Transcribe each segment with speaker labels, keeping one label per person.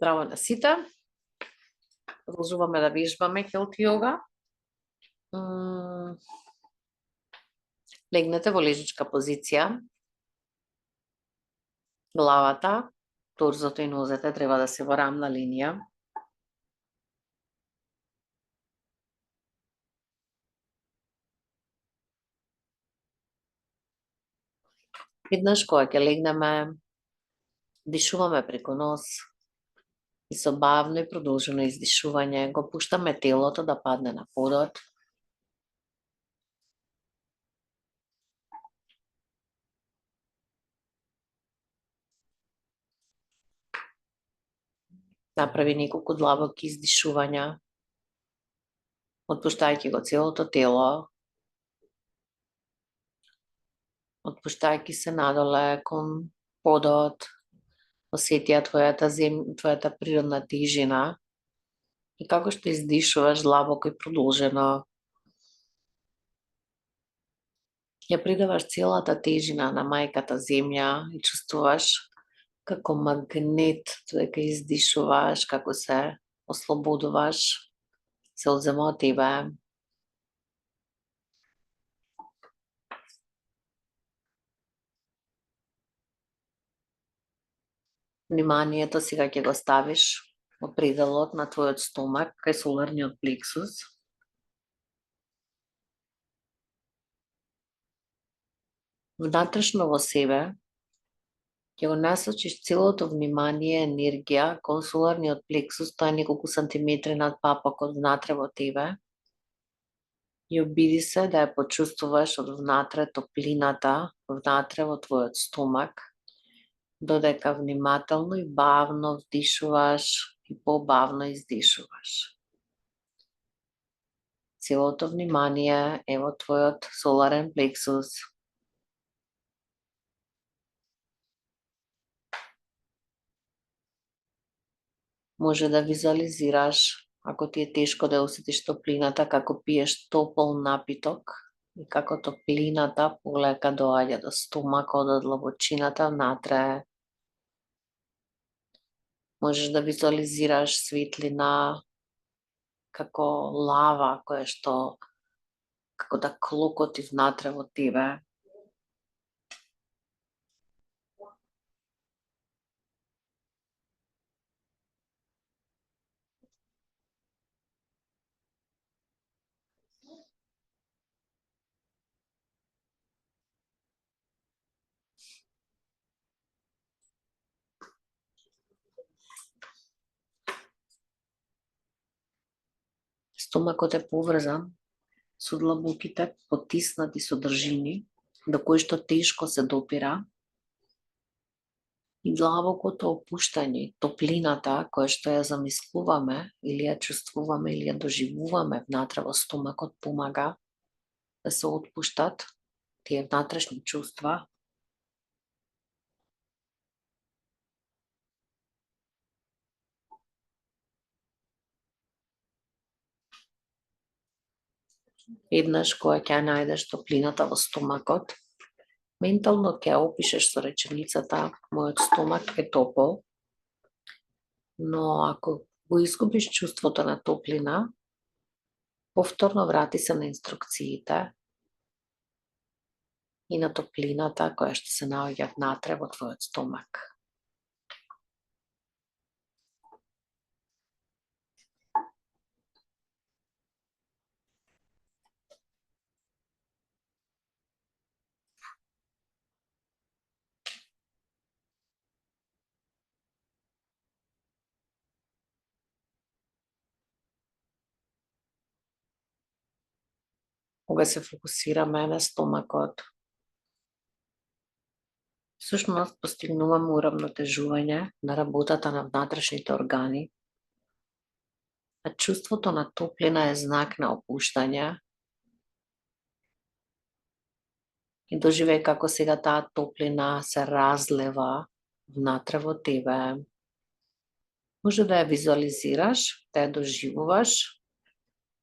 Speaker 1: Здраво на сите. Продолжуваме да вежбаме Health Yoga. Легнете во лежичка позиција. Главата, торзото и нозете треба да се во рамна линија. Еднаш кога ќе легнеме, дишуваме преку нос и со бавно и продолжено издишување го пуштаме телото да падне на подот. Направи неколку длабоки издишувања, отпуштајќи го целото тело, отпуштајќи се надоле кон подот, осети твојата природна тежина и како што издишуваш длабоко и продолжено, ја придаваш целата тежина на мајката земја и чувствуваш како магнет додека издишуваш, како се ослободуваш, се одзема од тебе. Вниманието сега ќе го ставиш во пределот на твојот стомак, кај соларниот плексус. Внатрешно во себе ќе го насочиш целото внимание, енергија кон соларниот плексус, тоа е неколку сантиметри над папакот внатре во тебе. И обиди се да ја почувствуваш од внатре топлината, внатре во твојот стомак, додека внимателно и бавно вдишуваш и побавно издишуваш. Целото внимание е во твојот соларен плексус. Може да визуализираш, ако ти е тешко да осетиш топлината, како пиеш топол напиток и како топлината полека доаѓа до стомакот, од длабочината внатре. Можеш да визуализираш светлина како лава која што како да клокоти внатре во тебе. Стомакот е поврзан со длабоките потиснати содржини, до кои што тешко се допира, и длабокото опуштање, топлината која што ја замислуваме или ја чувствуваме или ја доживуваме внатре во стомакот помага да се отпуштат тие внатрешни чувства. Еднаш кога ќе најдеш топлината во стомакот, ментално ќе опишеш со реченицата мојот стомак е топол, но ако го изгубиш чувството на топлина, повторно врати се на инструкциите и на топлината која што се наоѓа внатре во твојот стомак. Кога се фокусираме на стомакот, всушност постигнуваме урамнотежување на работата на внатрешните органи, а чувството на топлина е знак на опуштање. И доживеј како сега таа топлина се разлева внатре во тебе. Може да ја визуализираш, да ја доживуваш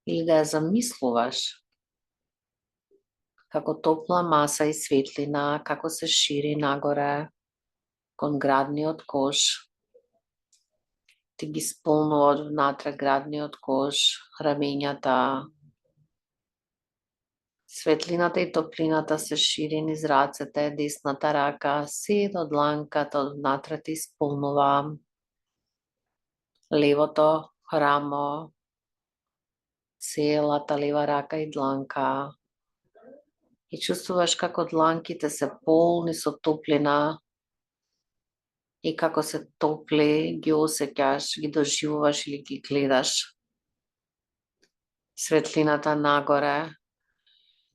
Speaker 1: или да ја замислуваш како топла маса и светлина, како се шири нагоре кон градниот кош ти ги сполнува од внатре градниот кош, рамењата. Светлината и топлината се шири низ рацете, десната рака, се до дланката од внатре ти сполнува. Левото рамо, целата лева рака и дланка. И чувствуваш како дланките се полни со топлина и како се топли, ги осеќаш, ги доживуваш или ги гледаш. Светлината нагоре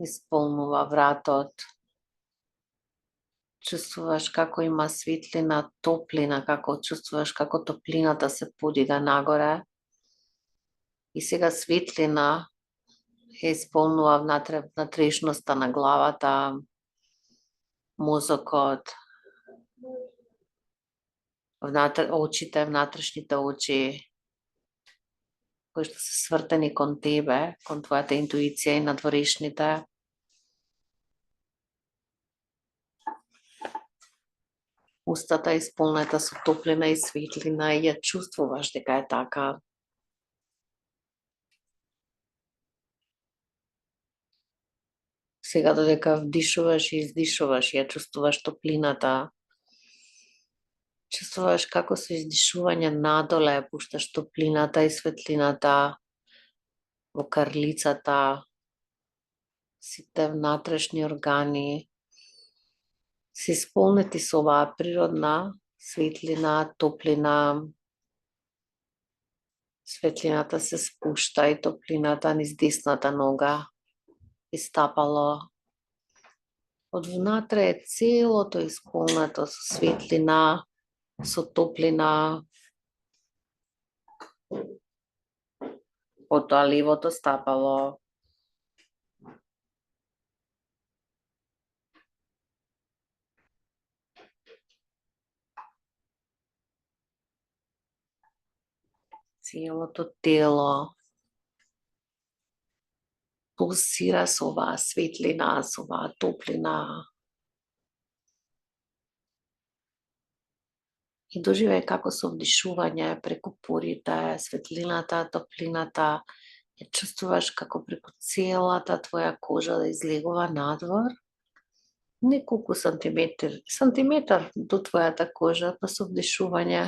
Speaker 1: исполнува вратот. Чувствуваш како има светлина, топлина, како чувствуваш како топлината се подига нагоре. И сега светлина исполнува внатрешноста на главата, мозокот, очите, внатрешните очи, кои што се свртени кон тебе, кон твојата интуиција и надворешните. Устата е исполнета со топлина и светлина и ја чувствуваш дека е така. Сега додека вдишуваш и издишуваш, ја чувствуваш топлината. Чувствуваш како со издишување надоле пушташ топлината и светлината во карлицата, сите внатрешни органи се исполнети со оваа природна светлина, топлина. Светлината се спушта и топлината низ десната нога и стапало. Од внатре е целото исполнето со светлина, со топлина. Потоа левото стапало. Целото тело пулсира со оваа светлина, со оваа топлина. И доживеј како со вдишување преку порите, светлината, топлината, ја чувствуваш како преку целата твоја кожа да излегува надвор, неколку сантиметар до твојата кожа, па со вдишување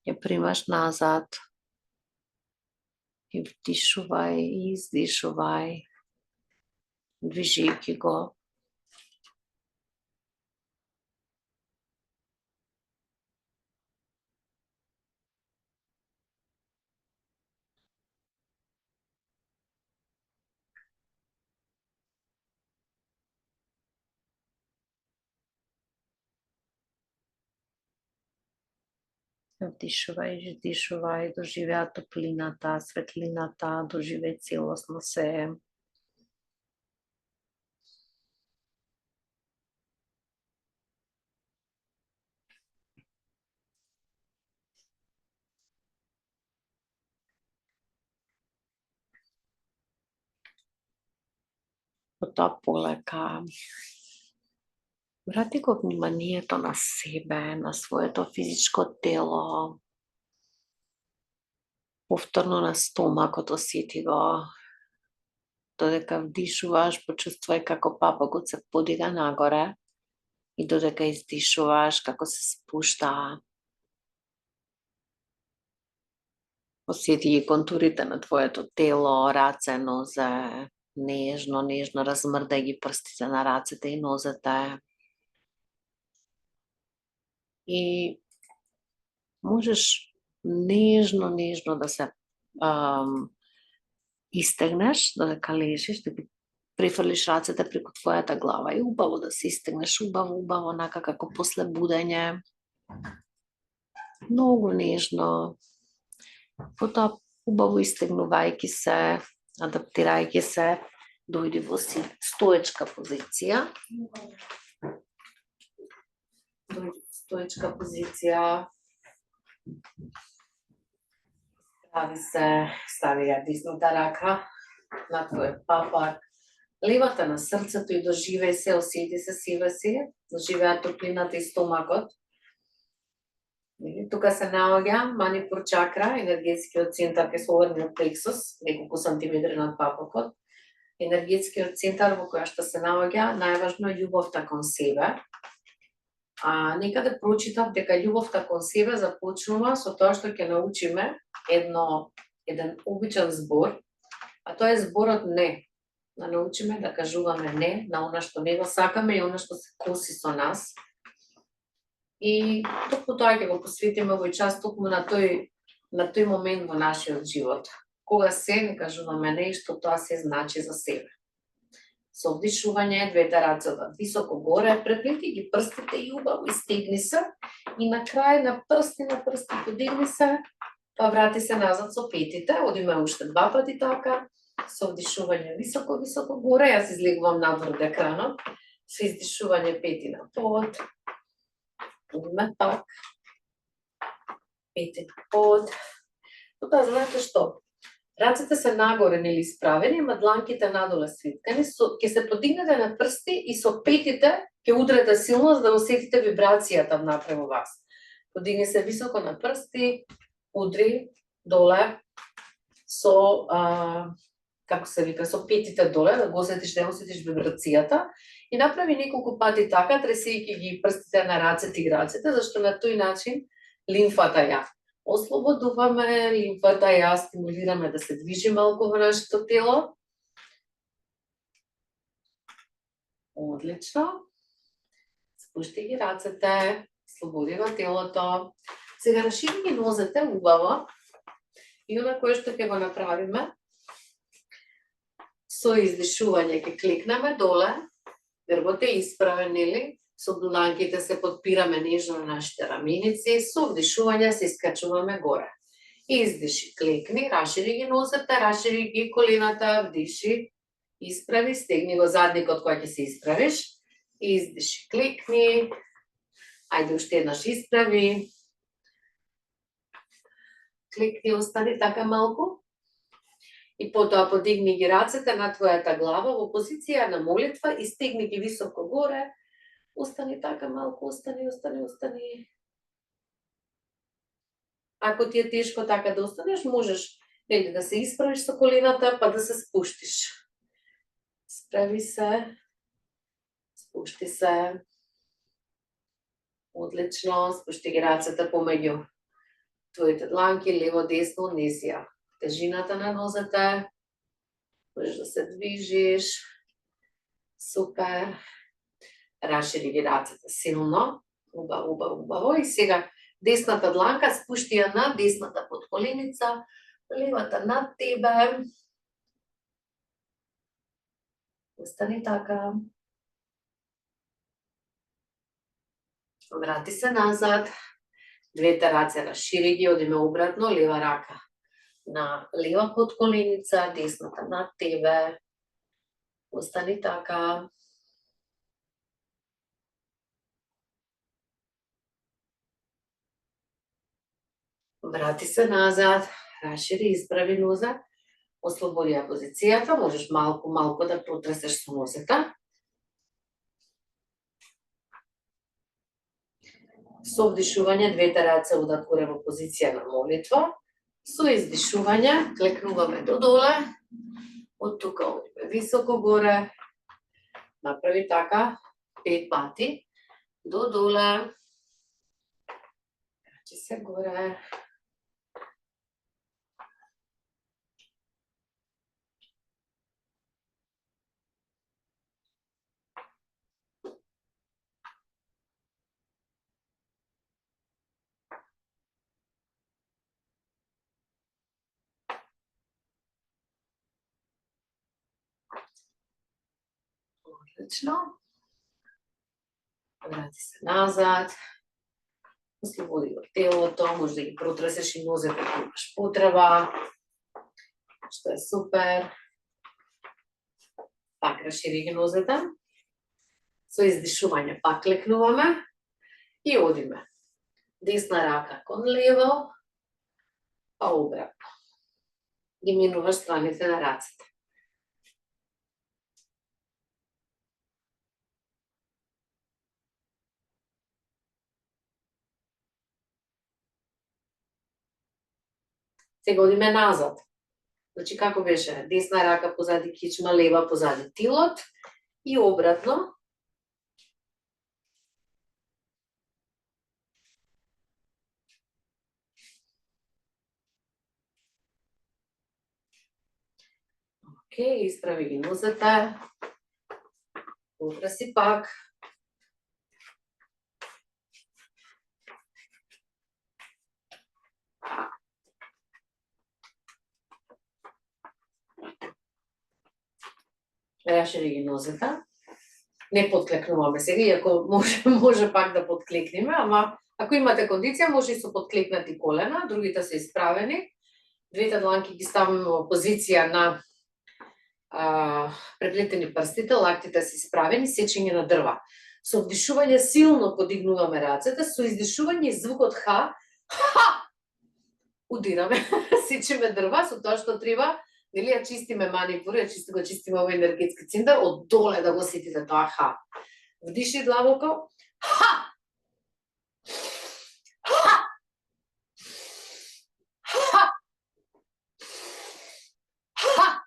Speaker 1: ја примаш назад. И вдишувај и издишувај, движејќи го. Вдишувај и издишувај, доживеа топлината, светлината, доживеј целосно се. Потоа полека врати го вниманието на себе, на своето физичко тело. Повторно на стомакот осети го. Додека вдишуваш, почувствувај како папагот се подига нагоре и додека издишуваш како се спушта. Осети ги контурите на твоето тело, раце, нозе, нежно, размрдај ги прстите на рацете и нозете. И можеш нежно да се истегнеш, додека лежиш, да ги префрлиш рацете преку твојата глава и убаво да се истегнеш, убаво, онака како после будење. Многу нежно. Потоа убаво истегнувајќи се, адаптирајќи се, дојди во стоечка позиција. Стави ја десната рака на твојот папак, левата на срцето и доживеј се, осети се себе си, доживеа топлината и стомакот. Тука се наоѓа манипур чакра, енергетскиот центар кај соларниот плексус, неколку сантиметри над папокот. Енергетскиот центар во која што се наоѓа, најважно е љубовта кон себе. Некаде прочитав дека љубовта кон себе започнува со тоа што ќе научиме еден обичен збор, а тоа е зборот не. Да научиме да кажуваме не на она што не го сакаме и она што се коси со нас. И токму тоа ќе го посветиме овој час токму на тој момент во нашиот живот. Кога се не кажуваме не, што тоа се значи за себе. Со вдишување, двете раце одат високо горе, преплети ги прстите и убаво истегни се. И на крај на прсти подигни се, па врати се назад со петите, одиме уште 2 пати така. Со вдишување високо горе, јас излегувам надвор од екранот. Со издишување пети на под. Одиме пак. Пети на под. Тоа знаете што? Рацете се нагоре нели исправени, ама дланките надоле свиткани, ќе се подигнете на прсти и со петите ќе удрете силно за да осетите вибрацијата внатре во вас. Подигни се високо на прсти, удри доле со како се вика, со петите доле, да го осетиш, да осетиш вибрацијата и направи неколку пати така, тресејќи ги прстите на рацете и граците, зашто на тој начин лимфата ја ослободуваме, лимфата ја стимулираме да се движи малку во нашето тело. Одлично. Спушти ги рацете, слободи го телото. Сега расшири ги нозете убаво и она кое што ќе го направиме, со издишување ќе клекнеме доле, грбот е исправен, нели? Со дланките се подпираме нежно на нашите раменици, со вдишување се искачуваме горе. Издиши, клекни, расшири ги нозете, расшири ги колената, вдиши, исправи, стегни го задникот кој ќе се исправиш, издиши, клекни, ајде уште еднаш исправи, клекни, остани така малку. И потоа подигни ги рацете на твојата глава во позиција на молитва и стегни ги високо горе. Остани така малку, остани. Ако ти е тешко така да останеш, можеш нели да се исправиш со колената, па да се спуштиш. Справи се. Спушти се. Одлично, спушти ги рацете помеѓу твоите дланки, лево, десно, неси ја тежината на нозете. Можеш да се движиш. Супер. Расшири ги рацете силно. Убаво. И сега десната дланка спушти ја на десната подколеница, левата над тебе. Остани така. Врати се назад. Двете раце расшири ги, одиме обратно, лева рака на лева подколеница, десната над тебе. Остани така. Врати се назад, расшири, исправи нозе, ослободи ја позицијата, можеш малку да протресеш со нозете. Со вдишување двете раце одат горе во позиција на молитва. Со издишување клекнуваме до доле, од тука одиме високо горе, направи така 5 пати, до доле, качи се горе. Одлично. Врати се назад. Ослободи го телото, може да ги протресеш и нозете ако имаш потреба. Што е супер. Пак расшири ги нозете. Со издишување пак клекнуваме и одиме. Десна рака кон лево, па обратно. Ги минуваш страните на рацете. Сега одиме назад. Значи, како беше? Десна рака позади кичма, лева позади тилот и обратно. Океј, исправи ги нозете. Утраси пак. Рашири ги нозете. Не подклекнуваме сега, иако може пак да подклекнеме, ама ако имате кондиција, може и со подклекнати колена, другите се исправени. Двете дланки ги ставаме во позиција на преплетени прстите, лактите се исправени, сечење на дрва. Со вдишување силно подигнуваме рацете, со издишување и звукот ха, удираме, сечеме дрва, со тоа што треба, нели ја чистиме манипур, го чистиме овој енергетски центар, од доле да го сетите тоа ха. Вдиши длабоко, ха! Ха! Ха! Ха!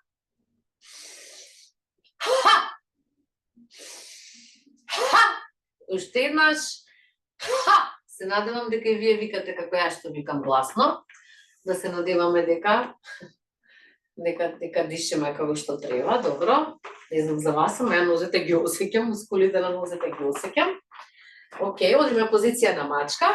Speaker 1: Ха! Ха! Уште еднаш, ха! Се надевам дека и вие викате како ја што викам гласно, да се надеваме дека дишеме како што треба, добро. Не знам за вас, ама ја нозете ги осеќам, мускулите на нозете ги осеќам. Океј, одиме позиција на мачка.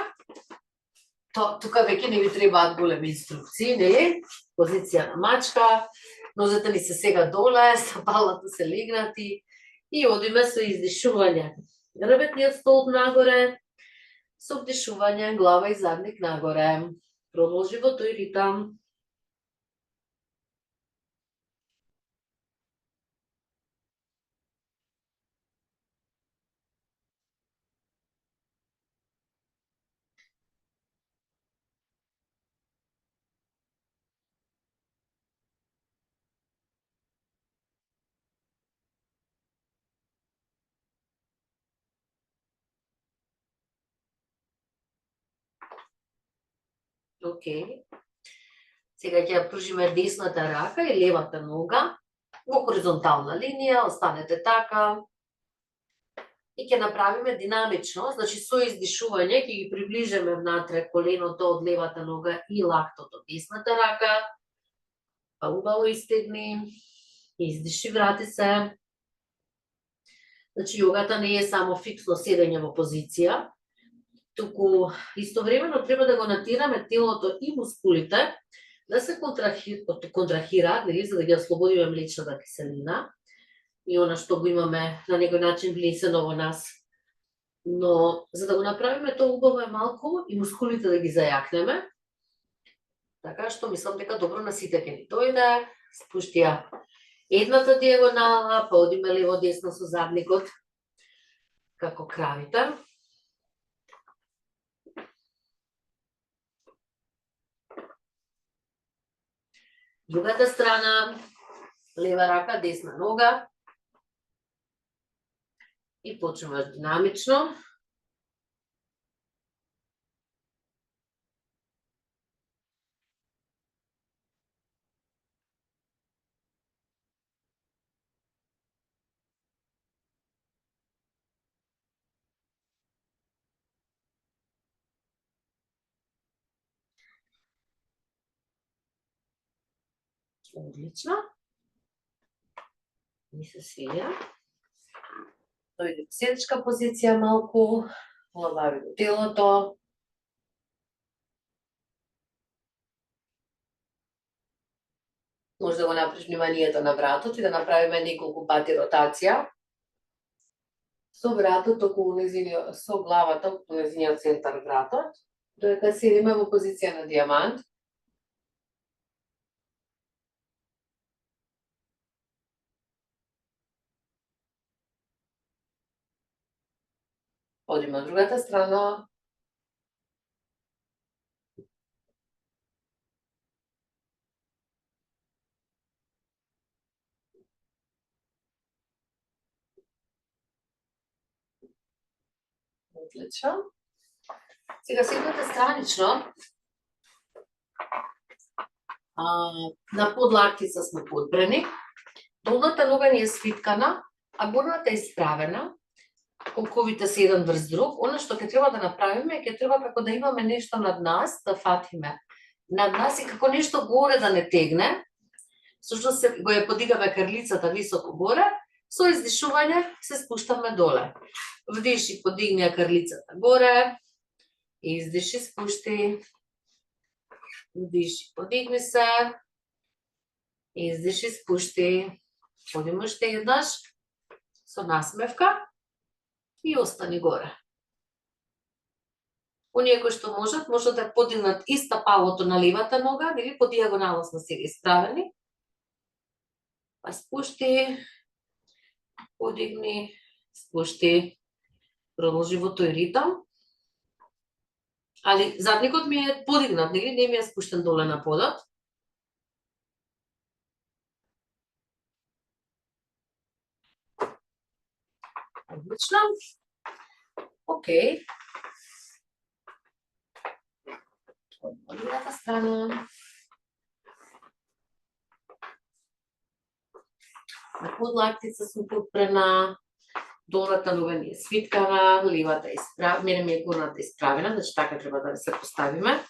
Speaker 1: Тука веќе не ви требаат големи инструкции, нели? Позиција на мачка. Нозете ни се сега доле, стапалата се легнати и одиме со издишување. Ребетниот столб нагоре, со вдишување глава и задник нагоре. Продолжи во тој ритам. Океј. Сега ќе ја пружиме десната рака и левата нога во хоризонтална линија, останете така. И ќе направиме динамично, значи со издишување ќе ги приближиме внатре коленото од левата нога и лактот од десната рака. Па убаво истегни, издиши, врати се. Значи јогата не е само фиксно седење во позиција, туку истовремено треба да го натираме телото и мускулите да се контрахираат, нели, за да ги ослободиме млечната киселина и она што го имаме на некој начин внесено во нас. Но за да го направиме тоа убаво е малку и мускулите да ги зајакнеме. Така што мислам дека добро на сите ќе ни дојде. Спушти ја едната диагонала, па одиме лево-десно со задникот како кравите. Другата страна, лева рака, десна нога. И почнуваш динамично. Одлично. Ми се свија. Дојде седичка позиција малку, олабави го телото. Може да го направиш вниманието на вратот и да направиме неколку пати ротација. Со вратот околу нејзиниот, со главата околу нејзиниот центар вратот, додека седиме во позиција на дијамант. Одиме од другата страна. Отлично. Сега седнете странично. На подлактица сме подбрени. Долната нога ни е свиткана, а горната е исправена. Колковите се еден врз друг. Она што ќе треба да направиме, ќе треба како да имаме нешто над нас, да фатиме над нас и како нешто горе да не тегне. Всушност го ја подигаме крлицата високо горе, со издишување се спуштаме доле. Вдиши, подигни ја крлицата горе, издиши, спушти. Вдиши, подигни се, издиши, спушти. Одиме уште еднаш со насмевка и остани горе. Оние кои што можат да подигнат и стапалото на левата нога, нели по дијагонала сме сега исправени. Па спушти, подигни, спушти, продолжи во тој ритам. Али задникот ми е подигнат, нели, не ми е спуштен доле на подот. Одлично. Океј. Од другата страна. На подлактица сме подпрена, долната нога ни е свиткана, левата е исправена, мене ми е горната исправена, значи така треба да се поставиме.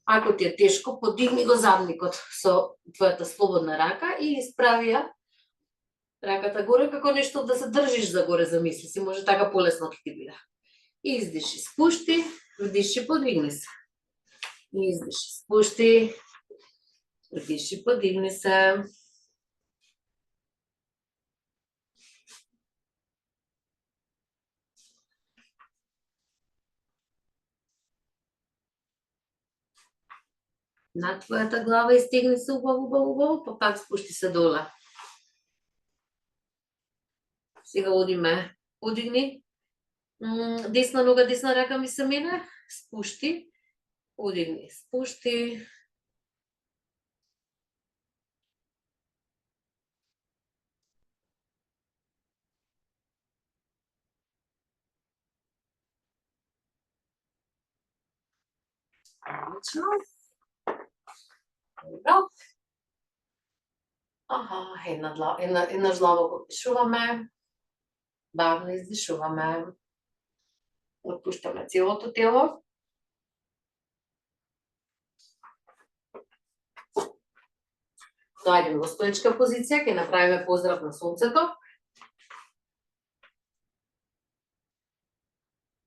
Speaker 1: Ако ти е тешко, подигни го задникот со твојата слободна рака и исправи ја раката горе, како нешто да се држиш за горе, замисли си, може така полесно ќе ти биде. Издиши, спушти, вдиши, подигни се. Издиши, спушти, вдиши, подигни се. На твојата глава истегни се убаво, па пак спушти се доле. Сега одиме, подигни. Десна нога, десна рака ми се мене, спушти, подигни, спушти. Одлично. Добро. Еднаш длабоко дишуваме. Бавно издишуваме. Отпуштаме целото тело. Доаѓаме во стоечка позиција, ќе направиме поздрав на сонцето.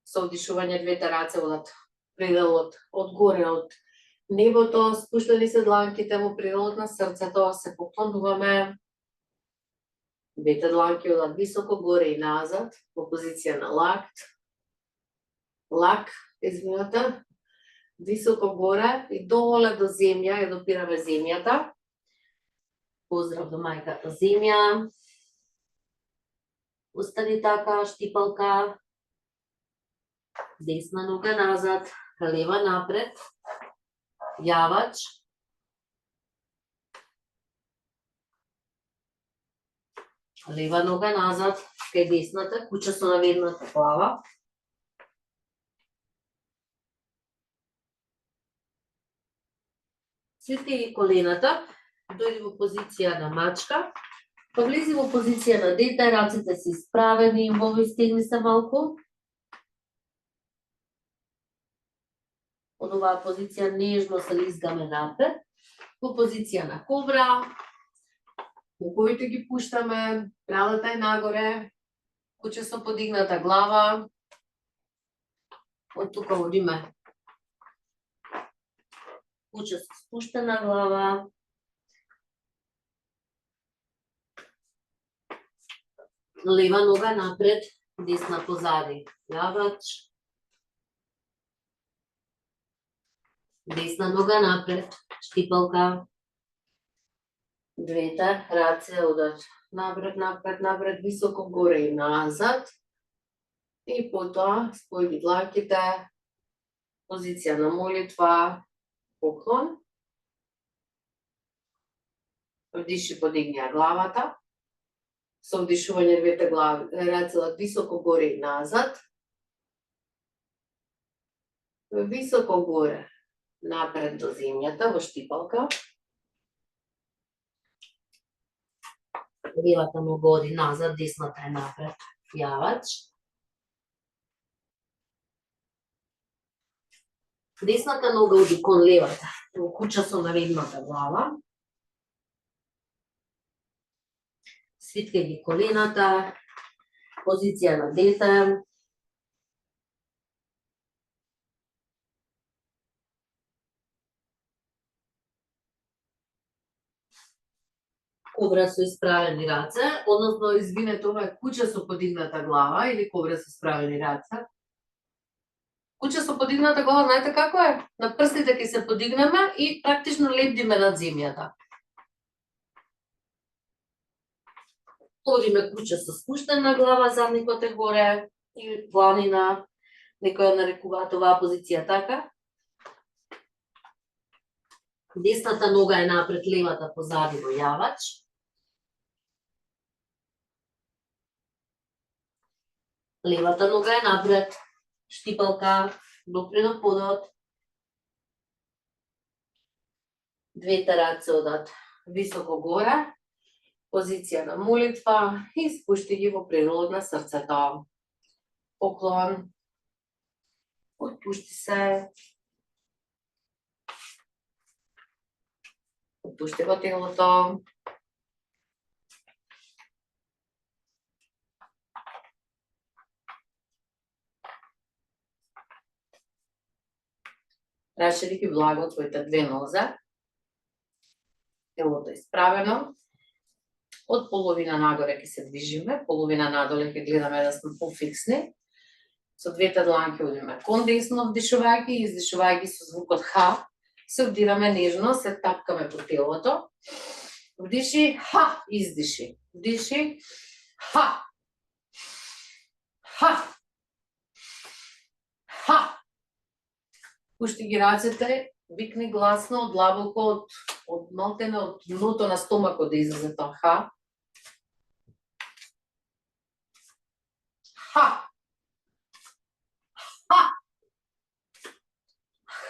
Speaker 1: Со вдишување двете раце одат пределот од горе од небото, спуштани се дланките во пределот на срцето, се поклонуваме. Двете дланки одат високо горе и назад, во позиција на лак, извинете, високо горе и доле до земја, ја допираме земјата. Поздрав до мајката земја. Остани така, штипалка. Десна нога назад, лева напред. Јавач. Лева нога назад, кај десната, куча со наведната глава. Свитки колената, дојди во позиција на мачка, па влези во позиција на дете, раците се исправени, убаво истегни се малку. Од оваа позиција нежно се лизгаме напред, во позиција на кобра, рукавите ги пуштаме, брадата е нагоре, куче со подигната глава. Од тука одиме. Куче со спуштена глава. Лева нога напред, десна позади. Јавач. Десна нога напред, штипалка. Двете раце одат напред, високо горе и назад. И потоа спојни дланките, позиција на молитва, поклон. Вдиши, подигни ја главата. Со вдишување двете раце одат високо горе и назад. Високо горе, напред до земјата, во штипалка. Левата нога оди назад, десната е напред. Јавач. Десната нога оди кон левата, во куча со наведната глава. Свиткај ги колената, позиција на дете. Кобра со исправени раце, односно, извинете, ова е куча со подигната глава или кобра со исправени раце. Куча со подигната глава, знаете како е? На прстите ќе се подигнеме и практично лепдиме над земјата. Одиме куча со спуштена глава, задникот е горе и главнина, некоја нарекуваат оваа позиција така. Десната нога е напред, левата позади во јавач. Левата нога е напред, штипалка, допри на подот. Двете раце одат високо горе, позиција на молитва и спушти ги во прилог на срцето. Поклон, отпушти се, отпушти го телото. Рашири ги благо твоите две нозе, телото исправено. Од половина нагоре ќе се движиме, половина надоле ќе гледаме да сме пофиксни. Со двете дланки одиме кон десно, вдишувајќи и издишувајќи со звукот Х. Се вдираме нежно, се тапкаме по телото. Вдиши, Х, издиши. Вдиши, Х. Х. Х. Пушти ги рацете, викни гласно, длабоко, од малтене, од дното на стомакот да излезе тоа Х. Х. Х.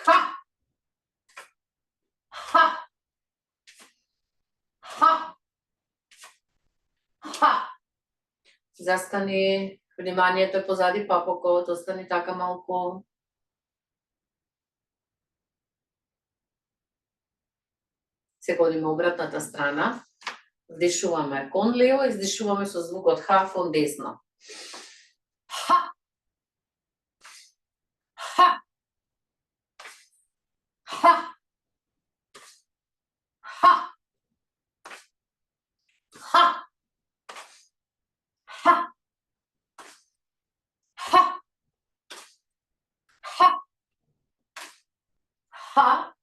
Speaker 1: Х. Х. Х. Х. Застани, вниманието е позади папокот, остани така малку. Сега одиме обратната страна. Вдишуваме кон лево, издишуваме со звукот Х кон десно. Х. Х. Х. Х. Х. Х. Х. Х. Х.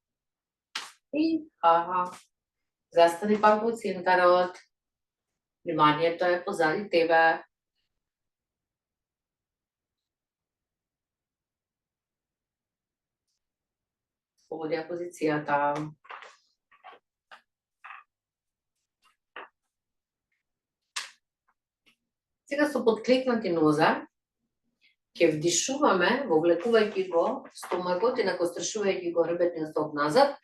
Speaker 1: И Х. Застани пак во центарот. Вниманието е позади тебе. Овде е позицијата. Сега со подклекнати нозе ќе вдишуваме, вовлекувајќи го стомакот и накостршувајќи го ребетниот столб назад.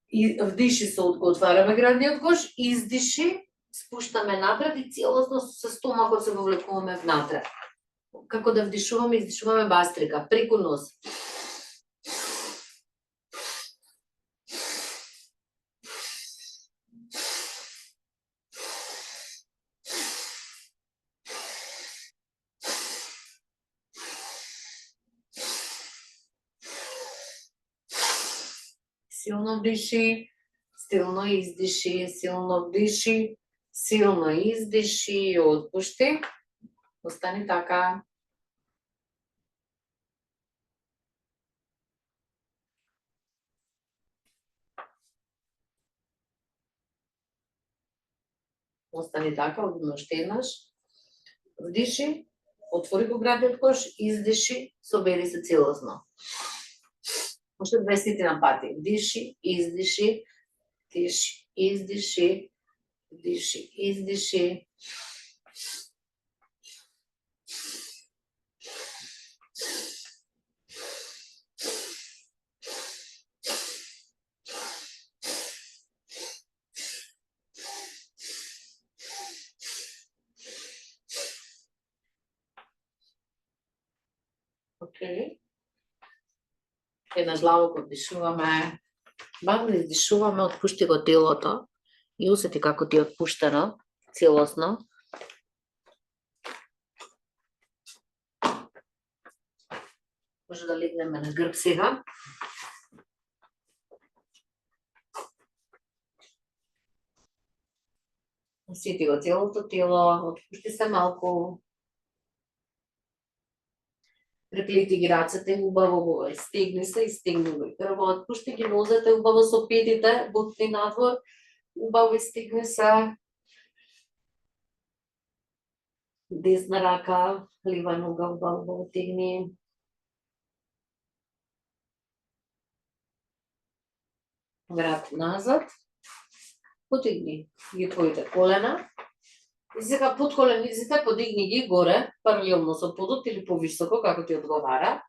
Speaker 1: И вдиши се го отвараме градниот кош, издиши, спуштаме напред и целосно со стомакот се вовлекуваме внатре. Како да вдишуваме, издишуваме бастрика, преку нос. Силно вдиши, силно издиши, силно вдиши, силно издиши и отпушти. Остани така. Остани така, одиме уште еднаш. Вдиши, отвори го градниот кош, издиши, собери се целосно. Уште 20 пати. Вдиши, издиши, диши, издиши, диши, издиши. Океј. Еднаш длабоко дишуваме. Бавно издишуваме, отпушти го телото и усети како ти е отпуштено целосно. Може да легнеме на грб сега. Усети го целото тело, отпушти се малку. Преплети ги рацете убаво го, стегни се и стегни го. Прво отпушти ги нозете убаво со петите, бутни надвор, убаво истегни се. Десна рака, лева нога убаво тегни. Врати назад. Потегни ги твоите колена. И сега под колениците подигни ги горе, паралелно со подот или повисоко, како ти одговара.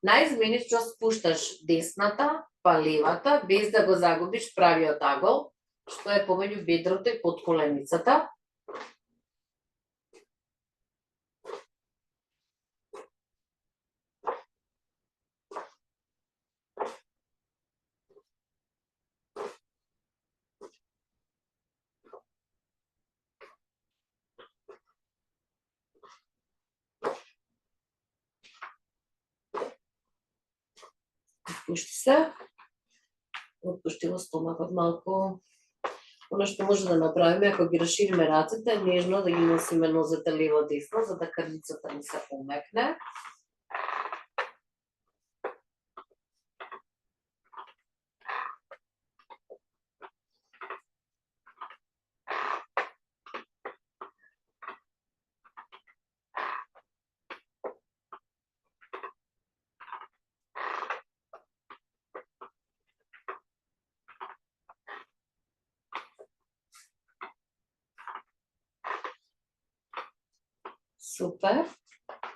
Speaker 1: Наизменично спушташ десната, па левата, без да го загубиш правиот агол, што е помеѓу бедрото и под коленицата. Отпушти се. Отпушти го стомакот малку. Оно што може да направиме, ако ги расшириме рацете, нежно да ги носиме нозете лево-десно, за да крвицата ни се помекне. Супер.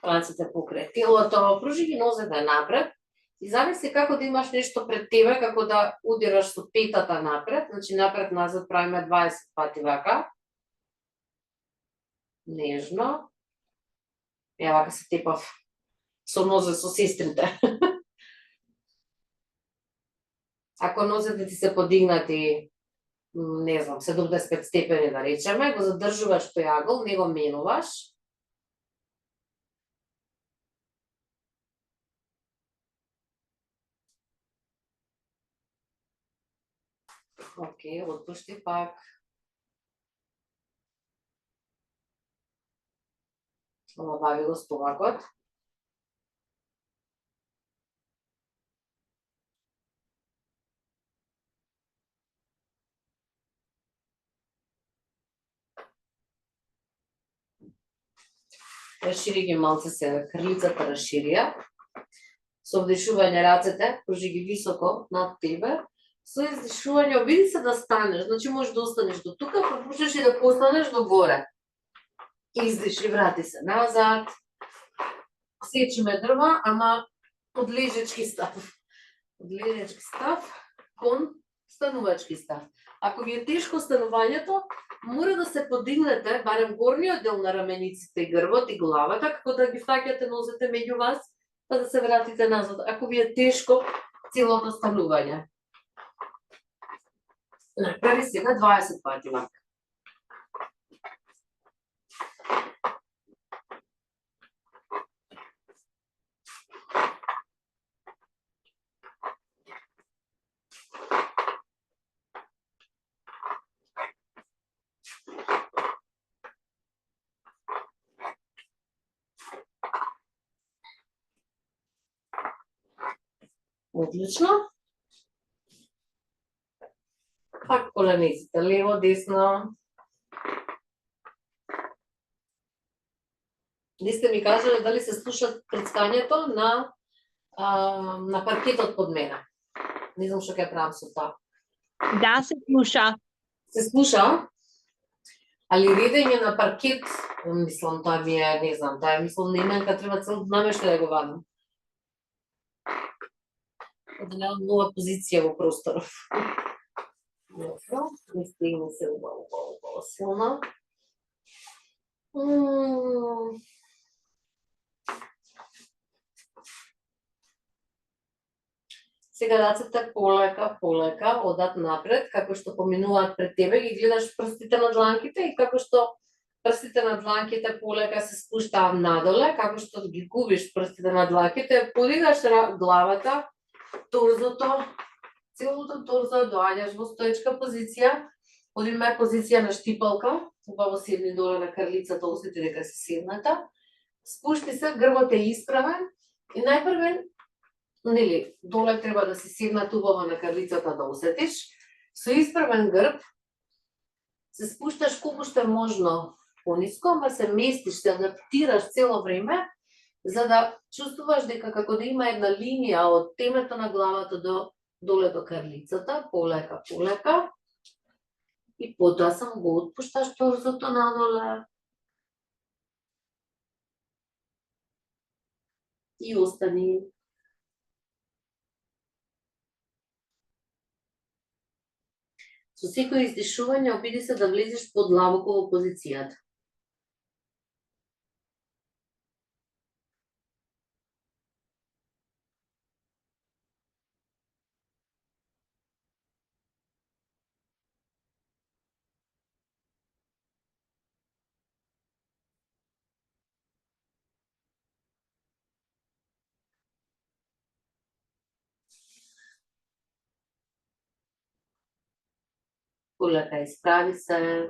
Speaker 1: Рацете покрај телото, пружи ги нозете напред и замисли како да имаш нешто пред тебе, како да удираш со петата напред, значи напред-назад правиме 20 пати вака. Нежно. Ја вака се тепав со нозе со сестрите. Ако нозете ти се подигнати, не знам, 75 степени да речеме, го задржуваш тој агол, не го менуваш. Океј, отпушти пак. Олабави го стомакот. Расшири ги малце се, крилицата расширија. Со вдишување рацете, пружи ги високо над тебе. Со издишување обиди се да станеш, значи можеш да останеш до тука, пропушташ и да постанеш до горе. Издиши, врати се назад. Сечиме дрва, ама од лежечки став. Од лежечки став кон станувачки став. Ако ви е тешко станувањето, мора да се подигнете, барем горниот дел на рамениците, грбот и главата, како да ги фаќате нозете меѓу вас, па да се вратите назад. Ако ви е тешко целото станување. Направи сега 20 пати вака. Одлично. Пак колениците, лево, десно. Не сте ми кажале дали се слуша прецкањето на паркетот под мене. Не знам што ќе правам со тоа.
Speaker 2: Да, се слуша.
Speaker 1: Се слуша? Али редење на паркет, мислам, тоа ми е, не знам, тоа е, мислам, неменка, треба цел намешта да го вадам. Да немам нова позиција во просторов. Добро, не стигне се убаво силно. Сега рацете полека одат напред, како што поминуваат пред тебе, ги гледаш прстите на дланките и како што прстите на дланките полека се спуштаат надоле, како што ги губиш прстите на дланките, подигаш главата, торзото, целото торзо, доаѓаш во стоечка позиција, одиме позиција на штипалка, убаво седни доле на крлицата, осети дека си седната, спушти се, грбот е исправен и најпрвен, нели, доле треба да си седнат убаво на крлицата да усетиш, со исправен грб се спушташ колку што е можно пониско, ама се местиш, се адаптираш цело време, за да чувствуваш дека како да има една линија од темето на главата до доле до крлицата, полека, и потоа само го отпушташ торзото надоле и остани. Со секој издишување обиди се да влезеш подлабоко во позицијата. Полека исправи се,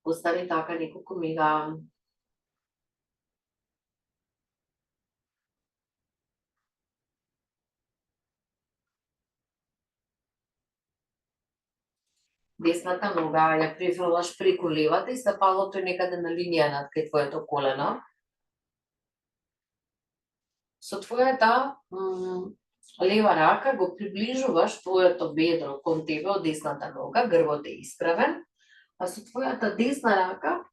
Speaker 1: остани така неколку мига. Десната нога ја префрлаш преку левата и стапалото е некаде на линија над кај твоето колено. Со твојата лева рака го приближуваш твоето бедро кон тебе од десната нога, грбот е исправен, а со твојата десна рака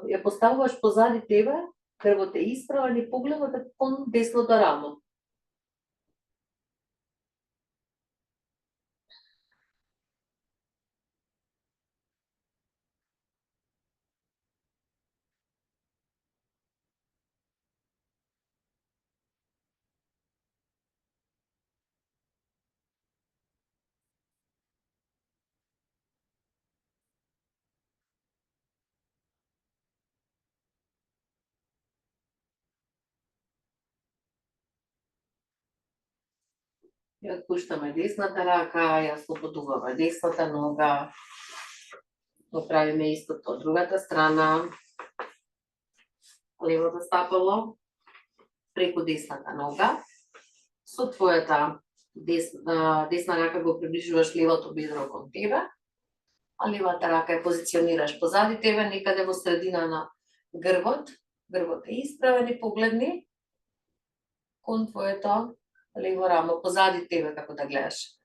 Speaker 1: ја поставуваш позади тебе, грбот е исправен и погледот е кон десното рамо. Ја отпуштаме десната рака, ја слободуваме десната нога, го правиме истото од другата страна, левото стапало преку десната нога, со твојата десна рака го приближуваш левото бедро кон тебе, а левата рака ја позиционираш позади тебе, некаде во средина на грбот, грбот е исправен и погледни кон твоето лево рамо, позади тебе како да гледаш.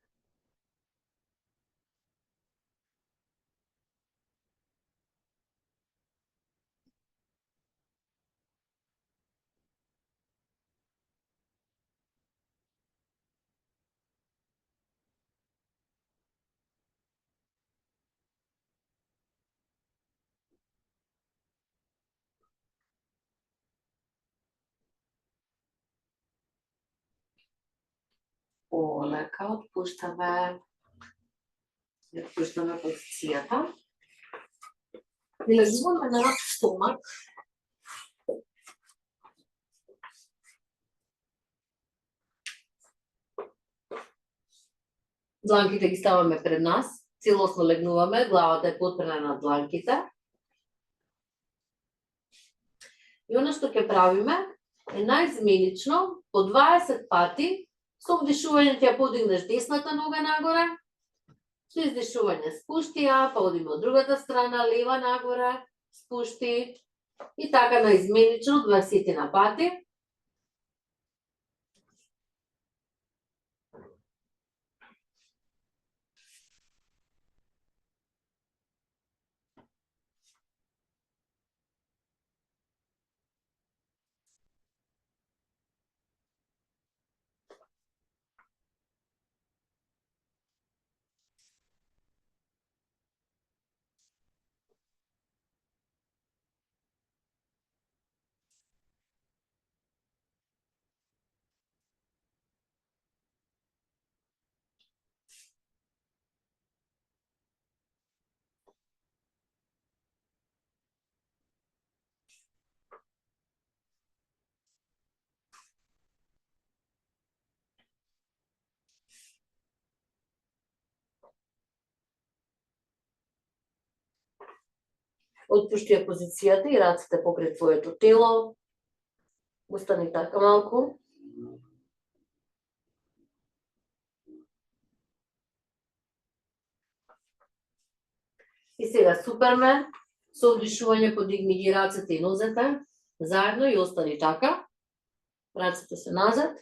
Speaker 1: Полека отпуштаме позицијата. И легуваме на стомак. Дланките ги ставаме пред нас, целосно легнуваме, главата е потпрена на дланките. И оно што ќе правиме е најзменично по 20 пати со вдишување ќе подигнеш десната нога нагоре, со издишување спушти ја, па одиме од другата страна, лева нагоре, спушти и така наизменично 20 пати. Отпушти ја позицијата и рацете покрај твоето тело. Остани така малку. И сега Супермен, со вдишување подигни ги рацете и нозете, заедно и остани така. Рацете се назад.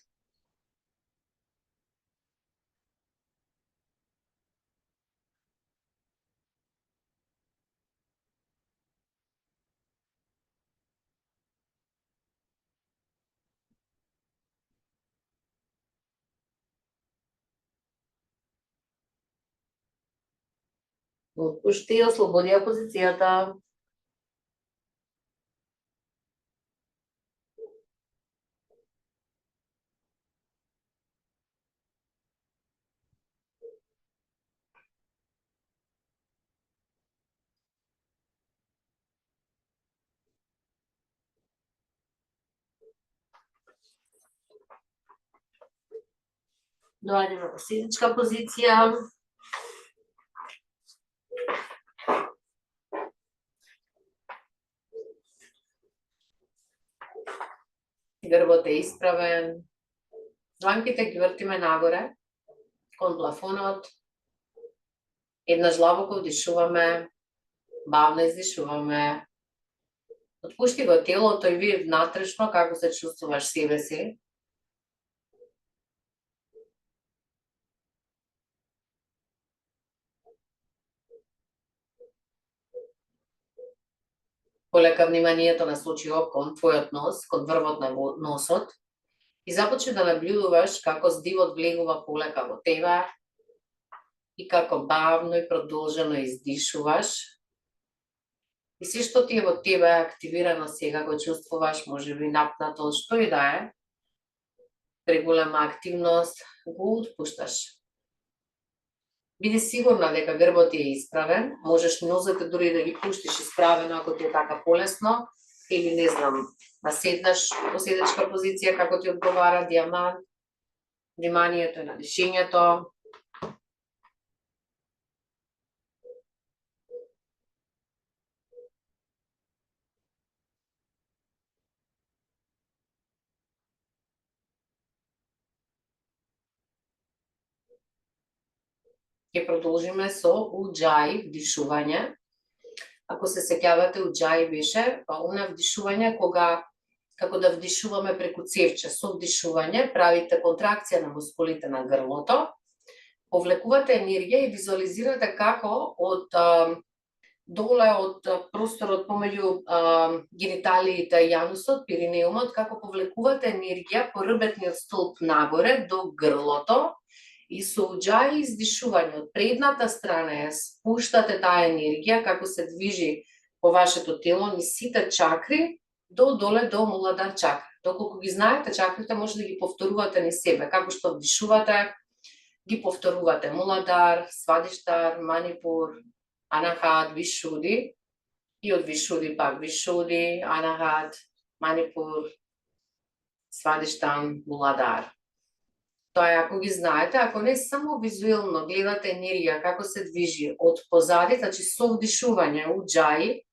Speaker 1: Отпушти, ослободи ја позицијата. Доаѓаме во сидичка позиција. Грбот е исправен. Дланките ги вртиме нагоре, кон плафонот. Еднаш длабоко вдишуваме, бавно издишуваме. Отпушти го телото и види внатрешно како се чувствуваш себе си. Полека вниманието насочи кон твојот нос, кон врвот на носот и започни да наблюдуваш како здивот влегува полека во тебе и како бавно и продолжено издишуваш. И се што ти е во тебе активирано сега го чувствуваш, можеби напнато, што и да е, преголема активност, го отпушташ. Биди сигурна дека грбот ти е исправен, можеш нозете дури да ги пуштиш исправено ако ти е така полесно, или не знам, да седнеш во седечка позиција како ти одговара, дијамант. Вниманието е на дишењето. Ќе продолжиме со уџаи, вдишување. Ако се сеќавате, уџаи беше она вдишување кога како да вдишуваме преку цевче. Со вдишување правите контракција на мускулите на грлото, повлекувате енергија и визуализирате како од доле од просторот помеѓу гениталиите и јанусот, перинеумот, како повлекувате енергија по рбетниот столб нагоре до грлото. И со уџаи издишување од предната страна ја спуштате таа енергија како се движи по вашето тело низ сите чакри до доле до муладар чакра. Доколку ги знаете чакрите, може да ги повторувате низ себе. Како што вдишувате, ги повторувате муладар, свадиштар, манипур, анахат, вишуди. И од вишуди пак вишуди, анахат, манипур, свадиштан, муладар. Тоа е ако ги знаете, ако не само визуелно гледате енергија како се движи од позади, значи со вдишување, уџаи,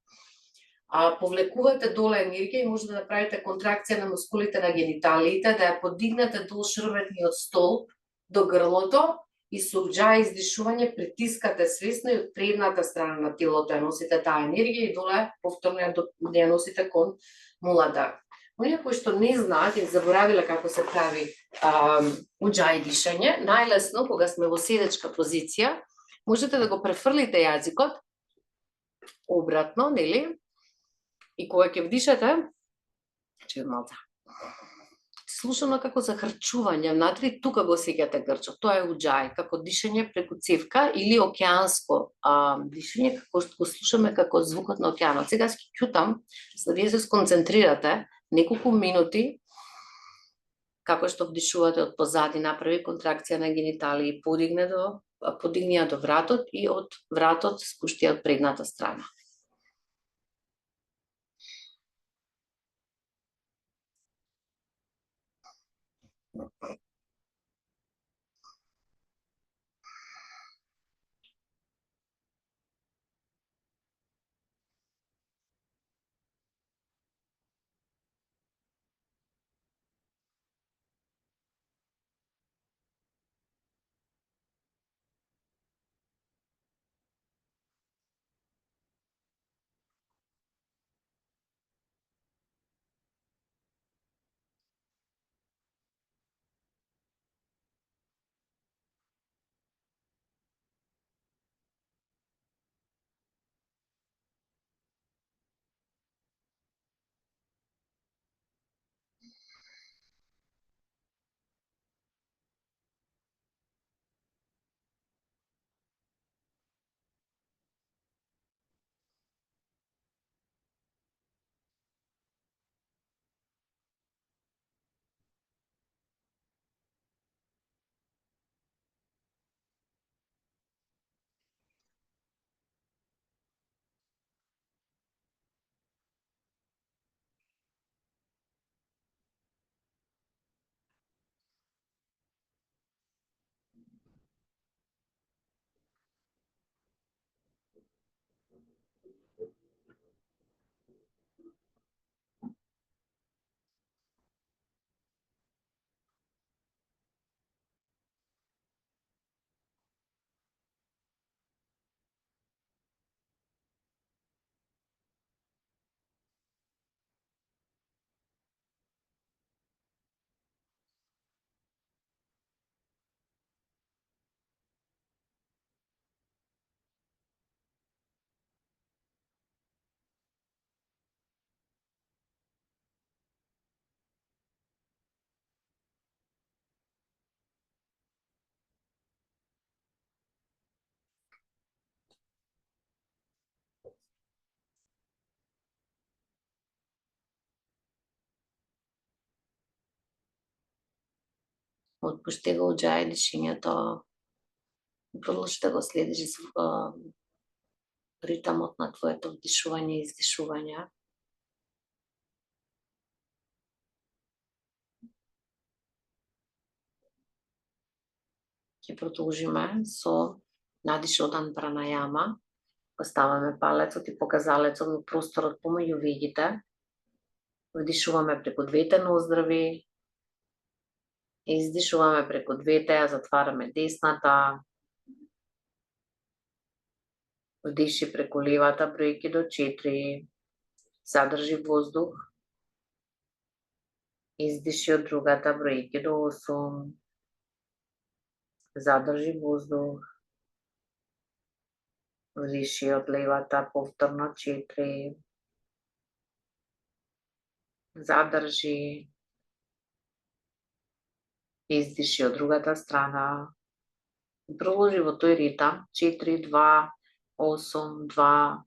Speaker 1: повлекувате доле енергија и може да направите контракција на мускулите на гениталиите, да ја подигнете до шрветниот столб до грлото и со уџаи издишување притискате свесно и од предната страна на телото ја носите таа енергија и доле повторно ја носите кон муладар. Оние кои што не знаат и заборавиле како се прави уџаи дишање, најлесно кога сме во седечка позиција, можете да го префрлите јазикот обратно, нели? И кога ќе вдишате, чекај малку. Слушано како захрчување внатре, тука го сеќате грчот. Тоа е уџаи, како дишање преку цевка или океанско дишање, како го слушаме како звукот на океанот. Сега ќе ќутам, за да вие се сконцентрирате неколку минути, како што вдишувате од позади, направи контракција на гениталии, подигни ја до вратот и од вратот спушти ја од предната страна. Отпушти го, уџај дишењето. Продолжи да го следиш ритамот на твоето вдишување и издишување. Ќе продолжиме со надишодан пранајама. Поставаме палецот и показалецот во просторот помеѓу вегите. Вдишуваме преку двете ноздрави. Издишуваме преку двете, а затвараме десната. Вдиши преку левата, бројки до 4. Задржи воздух. Издиши од другата, бројки до 8. Задржи воздух. Вдиши од левата, повторно 4. Задржи. Издиши од другата страна. Продолжи во тој ритам. 4, 2, 8, 2.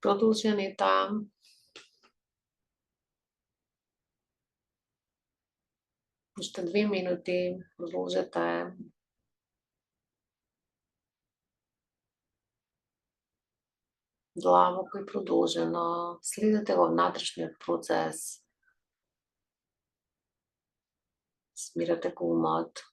Speaker 1: Продолжи Анита. Уште 2 минути. Продолжете. Длабоко и продолжено. Следете во внатрешниот процес. Смирате го умот.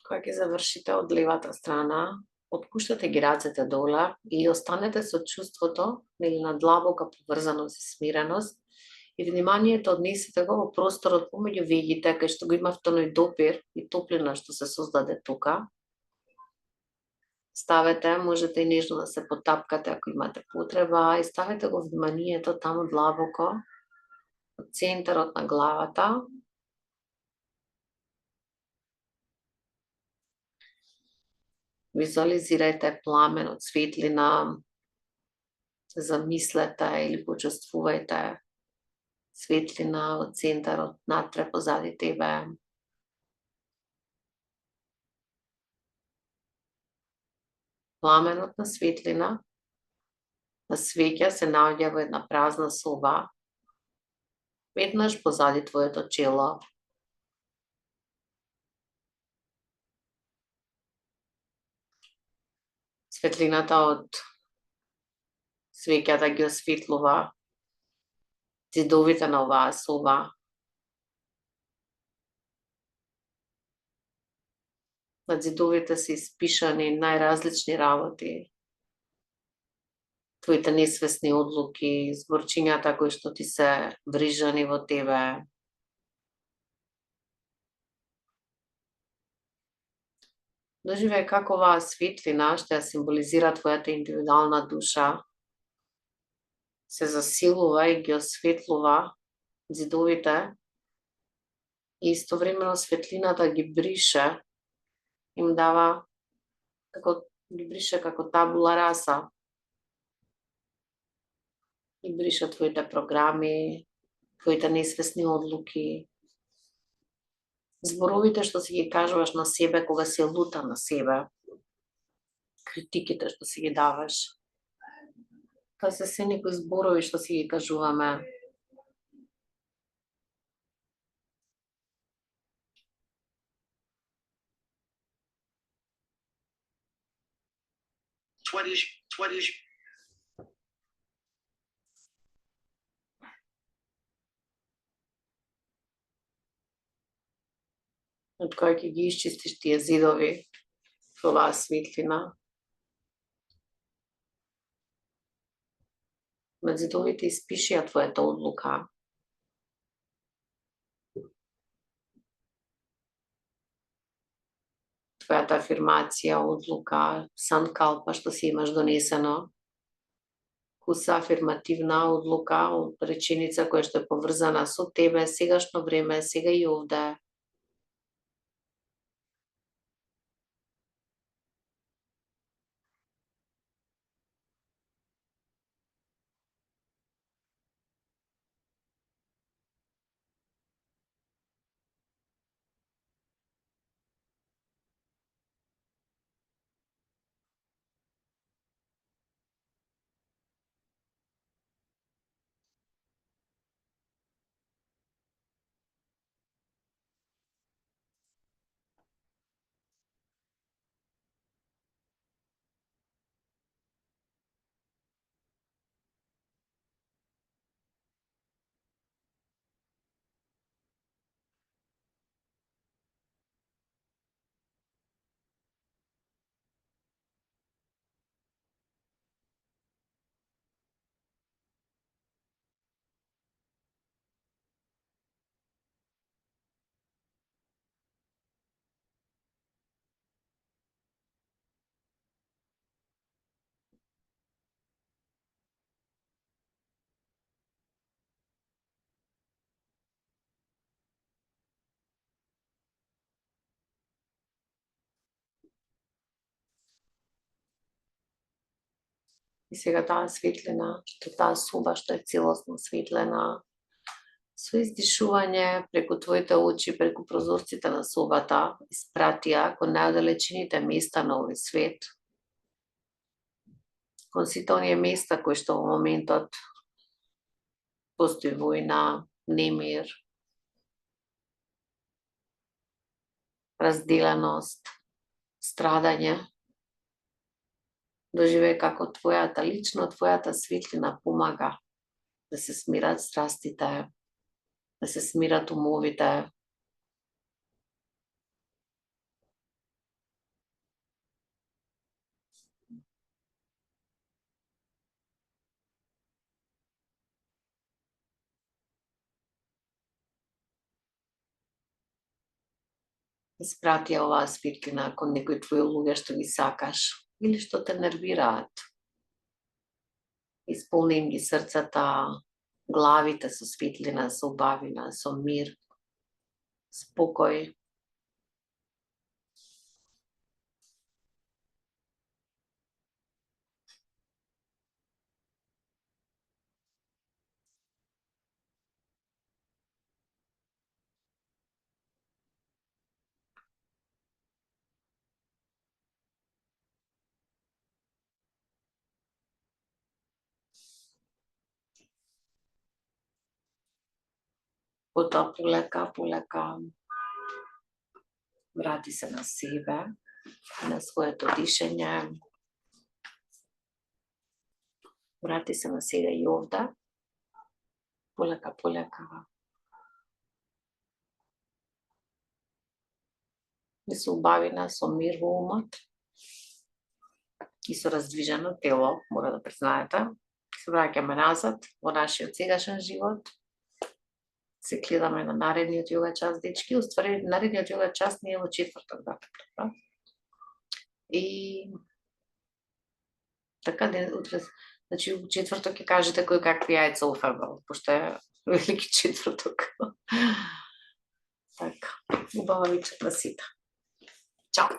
Speaker 1: Кога ќе завршите од левата страна, отпуштате ги рацете доле и останете со чувството на длабока поврзаност и смиреност и вниманието однесете го во просторот помеѓу вегите, кај што го имавте тој допир и топлина што се создаде тука. Ставете, можете и нежно да се потапкате ако имате потреба и ставете го вниманието таму длабоко, во центарот на главата. Визуализирајте пламен од светлина, замислете или почувствувајте светлина во центарот, натре позади тебе. Пламенот на светлина, на свеќа се наоѓа во една празна соба, веднаш позади твоето чело. Светлината од свеќата ги осветлува ѕидовите на оваа соба. На ѕидовите се испишани најразлични работи. Твоите несвесни одлуки, зборчињата кои што ти се врижани во тебе. Доживеј како оваа светлина што ја символизира твојата индивидуална душа се засилува и ги осветлува ѕидовите и истовремено светлината ги брише, им дава ги брише како табула раса. И бриша твоите програми, твоите несвесни одлуки, зборовите што си ги кажуваш на себе кога си лута на себе, критиките што си ги даваш. Тоа се некои зборови што си ги кажуваме. Од кога ќе ги исчистиш тие зидови со оваа светлина, на зидовите испиши ја твојата одлука. Твојата афирмација, одлука, санкалпа што си имаш донесено. Куса афирмативна одлука, реченица која што е поврзана со тебе, сегашно време, сега и овде. И сега таа светлина, што таа соба што е целосно светлена, со издишување преку твоите очи, преку прозорците на собата, испратија кон најоддалечените места на овој свет, кон сите оние места кои што во моментот постои војна, немир, разделеност, страдање. Доживеј како лично твојата светлина помага да се смират страстите, да се смират умовите. Испрати оваа светлина кон некои твои луѓе што ги сакаш или што те нервираат. Исполни им ги срцата, главите со светлина, со убавина, со мир, спокој. Потоа полека врати се на себе, на своето дишење. Врати се на сега и овде. Полека. И со убавина, со мир во умот и со раздвижено тело, мора да признаете. Се враќаме назад во нашиот сегашен живот. Се гледаме на наредниот йога час, дечки. Уствари, наредниот йога час не е во четврток, да. И така, утре, значи, у четврток ќе кажете кој какви јајца офарбал, пошто е велики четврток. Така, убава вечер на сите. Чао!